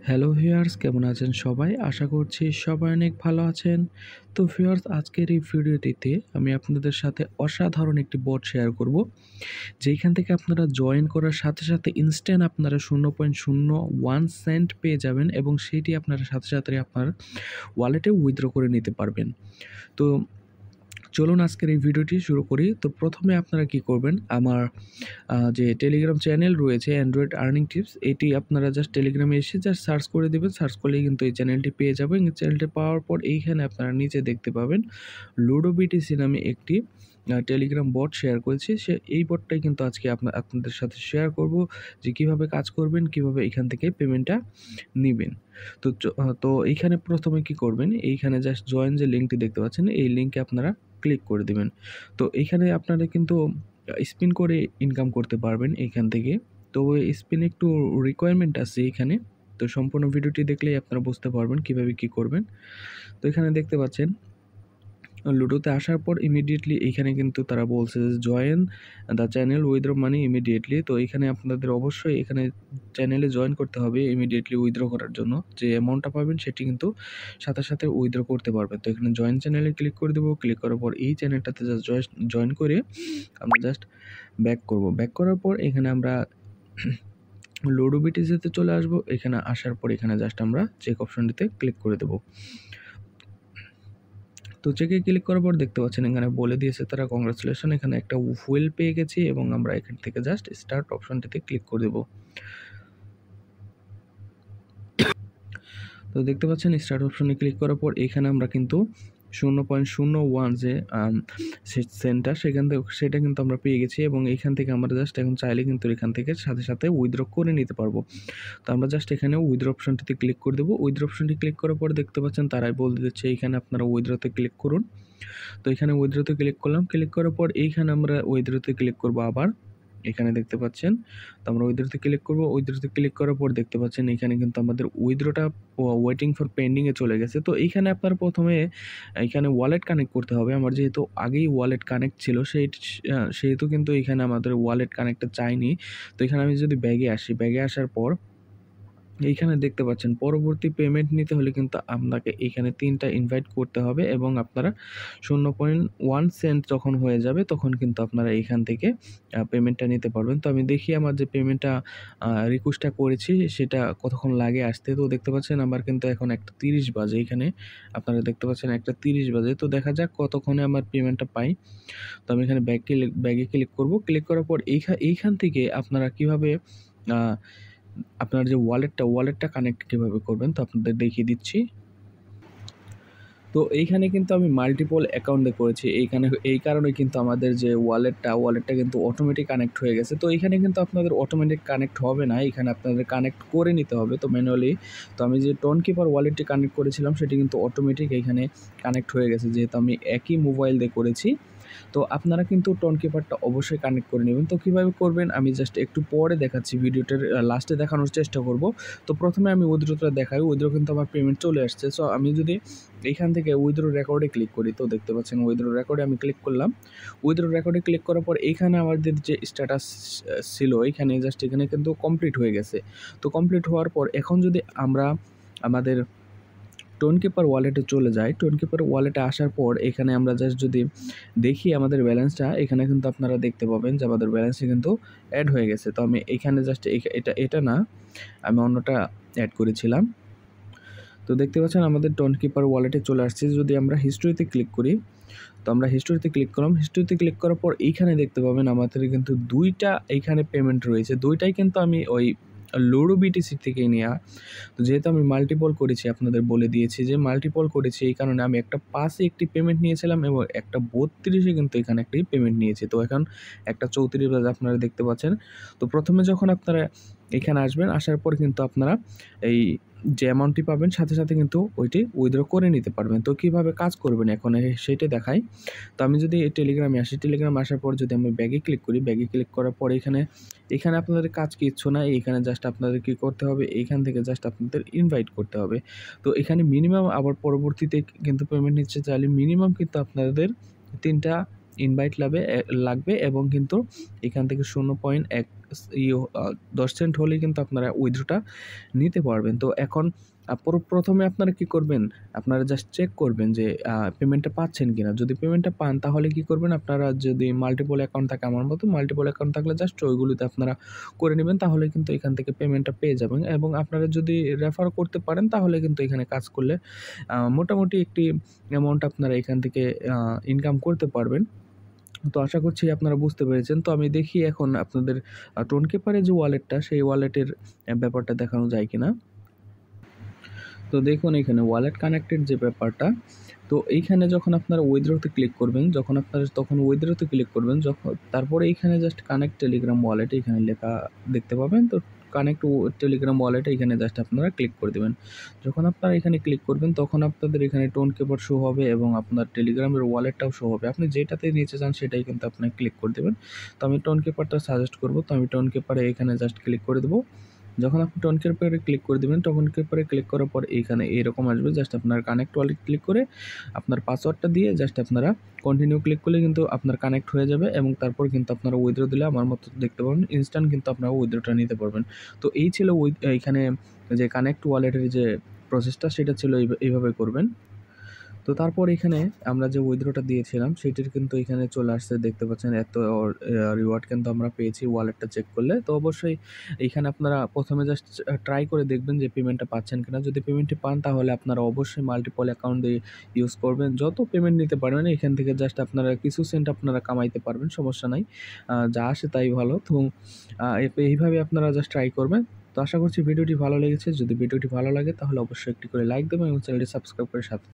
Hello viewers, কেমন আছেন সবাই? আশা করছি সবাই অনেক ভালো আছেন। তো ভিউয়ার্স, আজকের এই ভিডিওটিতে আমি আপনাদের সাথে অসাধারণ একটি বট শেয়ার করব। যেইখান থেকে আপনারা জয়েন করার সাথে সাথে ইনস্ট্যান্ট আপনারা 0.01 সেন্ট পেয়ে যাবেন এবং সেটি আপনারা সাথে সাথে আপনার ওয়ালেটে উইথড্র করে নিতে পারবেন। তো চলুন আজকের এই ভিডিওটি শুরু করি। তো প্রথমে আপনারা কি করবেন, আমার যে টেলিগ্রাম চ্যানেল রয়েছে অ্যান্ড্রয়েড আর্নিং টিপস, এটি আপনারা জাস্ট টেলিগ্রামে এসে জাস্ট সার্চ করে দেবেন। সার্চ করলেই কিন্তু এই চ্যানেলটি পেয়ে যাবেন। এই চ্যানেলটি পাওয়ার পর এইখানে আপনারা নিচে দেখতে পাবেন লুডো বিটিসি নামে একটি টেলিগ্রাম বট শেয়ার করেছি। এই বটটাই কিন্তু আজকে আপনাদের সাথে শেয়ার করব যে কীভাবে কাজ করবেন, কীভাবে এখান থেকে পেমেন্টটা নিবেন। তো এইখানে প্রথমে কি করবেন, এইখানে জাস্ট জয়েন যে লিঙ্কটি দেখতে পাচ্ছেন, এই লিঙ্কে আপনারা ক্লিক করে দিবেন। তো এইখানে আপনারা কিন্তু স্পিন করে ইনকাম করতে পারবেন এইখান থেকে। তো স্পিন একটু রিকোয়ারমেন্ট আছে এইখানে। তো সম্পূর্ণ ভিডিওটি দেখলেই আপনারা বুঝতে পারবেন কীভাবে কী করবেন। তো এখানে দেখতে পাচ্ছেন লুডোতে আসার পর ইমিডিয়েটলি এইখানে কিন্তু তারা বলছে যে join the channel withdraw money immediately. তো এখানে আপনাদের অবশ্যই এখানে চ্যানেলে জয়েন করতে হবে ইমিডিয়েটলি উইথড্র করার জন্য। যে অ্যামাউন্টটা পাবেন সেটি কিন্তু সাথে সাথে উইথড্র করতে পারবেন। তো এখানে জয়েন চ্যানেলে ক্লিক করে দেবো। ক্লিক করার পর এই চ্যানেলটাতে জাস্ট জয়েন করে আমরা জাস্ট ব্যাক করব। ব্যাক করার পর এখানে আমরা লুডো বিটিসিতে চলে আসবো। এখানে আসার পর এখানে জাস্ট আমরা চেক অপশনটিতে ক্লিক করে দেবো। তো চেকে ক্লিক করার পর দেখতে পাচ্ছেন এখানে বলে দিয়েছে তারা কংগ্রাচুলেশন, এখানে একটা হুইল পেয়ে গেছি এবং আমরা এখান থেকে জাস্ট স্টার্ট অপশনটিতে ক্লিক করে দেব। তো দেখতে পাচ্ছেন স্টার্ট অপশনে ক্লিক করার পর এখানে আমরা কিন্তু 0.01 যে সেন্টার সেটা কিন্তু আমরা পেয়ে গেছি এবং এইখান থেকে আমরা জাস্ট এখন চাইলে কিন্তু এখান থেকে সাথে সাথে উইথড্র করে নিতে পারবো। তো আমরা জাস্ট এখানে উইথড্র অপশনটিতে ক্লিক করে দেবো। উইথড্র অপশনটি ক্লিক করার পর দেখতে পাচ্ছেন তারাই বলে দিচ্ছে এইখানে আপনারা উইথড্রতে ক্লিক করুন। তো এখানে উইথড্রতে ক্লিক করলাম। ক্লিক করার পর এইখানে আমরা উইথড্রতে ক্লিক করবো আবার। এখানে দেখতে পাচ্ছেন, তো আমরা উইথড্রতে ক্লিক করব। উইথড্রতে ক্লিক করার পর দেখতে পাচ্ছেন এখানে কিন্তু আমাদের উইথড্রটা ওয়েটিং ফর পেন্ডিংয়ে চলে গেছে। তো এইখানে আপনার প্রথমে এখানে ওয়ালেট কানেক্ট করতে হবে। আমার যেহেতু আগেই ওয়ালেট কানেক্ট ছিল সেহেতু কিন্তু এখানে আমাদের ওয়ালেট কানেক্টটা চাইনি। তো এখানে আমি যদি ব্যাগে আসি, ব্যাগে আসার পর এইখানে দেখতে পাচ্ছেন পরবর্তী পেমেন্ট নিতে হলে কিন্তু আপনাকে এখানে 3টা ইনভাইট করতে হবে এবং আপনারা 0.1 সেন্ট যখন হয়ে যাবে তখন কিন্তু আপনারা এখান থেকে পেমেন্টটা নিতে পারবেন। তো আমি দেখি আমার যে পেমেন্টটা রিকোয়েস্টটা করেছি সেটা কতক্ষণ লাগে আসতে। তো দেখতে পাচ্ছেন আমার কিন্তু এখন 1:30 বাজে, এখানে আপনারা দেখতে পাচ্ছেন 1:30 বাজে। তো দেখা যাক কতক্ষণে আমার পেমেন্টটা পাই। তো আমি এখানে ব্যাগে ক্লিক করব। ক্লিক করার পর এইখান থেকে আপনারা কীভাবে আপনার যে ওয়ালেটটা কানেক্ট কীভাবে করবেন তো আপনাদের দেখিয়ে দিচ্ছি। তো এইখানে কিন্তু আমি মাল্টিপল অ্যাকাউন্টে করেছি। এই কারণে কিন্তু আমাদের যে ওয়ালেটটা কিন্তু অটোমেটিক কানেক্ট হয়ে গেছে। তো এইখানে কিন্তু আপনাদের অটোমেটিক কানেক্ট হবে না, এখানে আপনাদের কানেক্ট করে নিতে হবে তো ম্যানুয়ালি। তো আমি যে টোনকিপার ওয়ালেটটি কানেক্ট করেছিলাম সেটি কিন্তু অটোমেটিক এইখানে কানেক্ট হয়ে গেছে, যেহেতু আমি একই মোবাইল দিয়ে করেছি। তো আপনারা কিন্তু টোনকিপারটা অবশ্যই কানেক্ট করে নেবেন। তো কীভাবে করবেন আমি জাস্ট একটু পরে দেখাচ্ছি, ভিডিওটার লাস্টে দেখানোর চেষ্টা করব। তো প্রথমে আমি উইথড্রটা দেখাই। উইথড্র কিন্তু আমার পেমেন্ট চলে আসছে। সো আমি যদি এইখান থেকে উইথড্র রেকর্ডে ক্লিক করি, তো দেখতে পাচ্ছেন উইথড্র রেকর্ডে আমি ক্লিক করলাম। উইথড্র রেকর্ডে ক্লিক করার পর এইখানে আমাদের যে স্ট্যাটাস ছিল এখানে কিন্তু কমপ্লিট হয়ে গেছে। তো কমপ্লিট হওয়ার পর এখন যদি আমরা আমাদের টোনকিপার ওয়ালেটে চলে যাই, টোনকিপার ওয়ালেটে আসার পর এখানে আমরা জাস্ট যদি দেখি আমাদের ব্যালেন্সটা, এখানে কিন্তু আপনারা দেখতে পাবেন যে আমাদের ব্যালেন্সে কিন্তু অ্যাড হয়ে গেছে। তো আমি এখানে জাস্ট এটা না, আমি অন্যটা অ্যাড করেছিলাম। তো দেখতে পাচ্ছেন আমাদের টোনকিপার ওয়ালেটে চলে আসছে। যদি আমরা হিস্ট্রিতে ক্লিক করি, তো আমরা হিস্ট্রিতে ক্লিক করলাম। হিস্ট্রিতে ক্লিক করার পর এইখানে দেখতে পাবেন আমাদের কিন্তু 2টা এইখানে পেমেন্ট রয়েছে। 2টাই কিন্তু আমি ওই লুডো বিটিসি থেকে নেওয়া। তো যেহেতু আমি মাল্টিপল করেছি, আপনাদের বলে দিয়েছি যে মাল্টিপল করেছি, এই কারণে আমি একটা 5-এ একটি পেমেন্ট নিয়েছিলাম এবং একটা 32-এ কিন্তু এখানে একটি পেমেন্ট নিয়েছি। তো এখন 1:34 বাজে আপনারা দেখতে পাচ্ছেন। তো প্রথমে যখন আপনারা এখানে আসবেন, আসার পর কিন্তু আপনারা এই যে অ্যামাউন্টটি পাবেন সাথে সাথে কিন্তু ওইটি উইথড্র করে নিতে পারবেন। তো কীভাবে কাজ করবেন এখন সেইটা দেখাই। তো আমি যদি টেলিগ্রামে আসি, টেলিগ্রামে আসার পর যদি আমি ব্যাগে ক্লিক করি, ব্যাগে ক্লিক করার পর এখানে আপনাদের কাজ কিচ্ছু না। এখানে জাস্ট আপনাদের কী করতে হবে, এইখান থেকে জাস্ট আপনাদের ইনভাইট করতে হবে। তো এখানে মিনিমাম আবার পরবর্তীতে কিন্তু পেমেন্ট নিচ্ছে চাইলে মিনিমাম কিন্তু আপনাদের 3টা ইনভাইট লাগবে এবং কিন্তু এখান থেকে 0.1 10 সেন্ট হলেই কিন্তু আপনারা উইথড্রটা নিতে পারবেন। তো এখন প্রথমে আপনারা কি করবেন? আপনারা জাস্ট চেক করবেন যে পেমেন্টটা পাচ্ছেন কিনা। যদি পেমেন্টটা পান তাহলে কি করবেন? আপনারা যদি মাল্টিপল অ্যাকাউন্ট থাকে আমার মতো, মাল্টিপল অ্যাকাউন্ট থাকলে জাস্ট ওইগুলোতে আপনারা করে নিবেন। তাহলে কিন্তু এখান থেকে পেমেন্টটা পেয়ে যাবেন এবং আপনারা যদি রেফার করতে পারেন তাহলে কিন্তু এখানে কাজ করলে মোটামুটি একটি অ্যামাউন্ট আপনারা এখান থেকে ইনকাম করতে পারবেন। তো আশা করছি আপনারা বুঝতে পেরেছেন। তো আমি দেখি এখন আপনাদের টোনকেপারে যে ওয়ালেটটা, সেই ওয়ালেটের ব্যাপারটা দেখানো যায় কিনা। তো দেখুন এখানে ওয়ালেট কানেক্টেড যে ব্যাপারটা, তো এইখানে যখন আপনারা উইথড্রতে ক্লিক করবেন, তখন উইথড্রতে ক্লিক করবেন, তারপরে এইখানে জাস্ট কানেক্ট টেলিগ্রাম ওয়ালেট এখানে লেখা দেখতে পাবেন। তো কানেক্ট টেলিগ্রাম ওয়ালেটে এখানে জাস্ট আপনারা ক্লিক করে দেবেন। যখন আপনারা এখানে ক্লিক করবেন তখন আপনাদের এখানে টোনকেপার শো হবে এবং আপনার টেলিগ্রামের ওয়ালেটটাও শো হবে। আপনি যেটাতে নিতে চান সেটাই কিন্তু আপনি ক্লিক করে দেবেন। তো আমি টোনকেপারটা সাজেস্ট করব। তো আমি টোনকেপারে এখানে জাস্ট ক্লিক করে দেবো। যখন আপনি টোনকেপারে ক্লিক করে দেবেন, টোনকেপারে ক্লিক করার পর এইখানে এরকম আসবে। জাস্ট আপনার কানেক্ট ওয়ালেট ক্লিক করে আপনার পাসওয়ার্ডটা দিয়ে জাস্ট আপনারা কন্টিনিউ ক্লিক করলে কিন্তু আপনার কানেক্ট হয়ে যাবে এবং তারপর কিন্তু আপনারা উইথড্র দিলে আমার মতো দেখতে পাবেন ইনস্ট্যান্ট কিন্তু আপনারা উইথড্রটা নিতে পারবেন। তো এই ছিল এইখানে যে কানেক্ট ওয়ালেটের যে প্রসেসটা সেটা ছিল এইভাবে করবেন। তো তারপর এখানে আমরা যে উইথড্রটা দিয়েছিলাম সেটির কিন্তু এখানে চলে আসছে, দেখতে পাচ্ছেন এত রিওয়ার্ড কিন্তু আমরা পেয়েছি ওয়ালেটটা চেক করলে। তো অবশ্যই এইখানে আপনারা প্রথমে জাস্ট ট্রাই করে দেখবেন যে পেমেন্টটা পাচ্ছেন কিনা। যদি পেমেন্টটি পান তাহলে আপনারা অবশ্যই মাল্টিপল অ্যাকাউন্ট দিয়ে ইউজ করবেন। যত পেমেন্ট নিতে পারবেন এখান থেকে জাস্ট আপনারা কিছু সেন্ট আপনারা কামাইতে পারবেন, সমস্যা নাই। যা আসে তাই ভালো। তো এইভাবে আপনারা জাস্ট ট্রাই করবেন। তো আশা করছি ভিডিওটি ভালো লেগেছে। যদি ভিডিওটি ভালো লাগে তাহলে অবশ্যই একটি করে লাইক দেবেন এবং চ্যানেলটি সাবস্ক্রাইব করে সাথে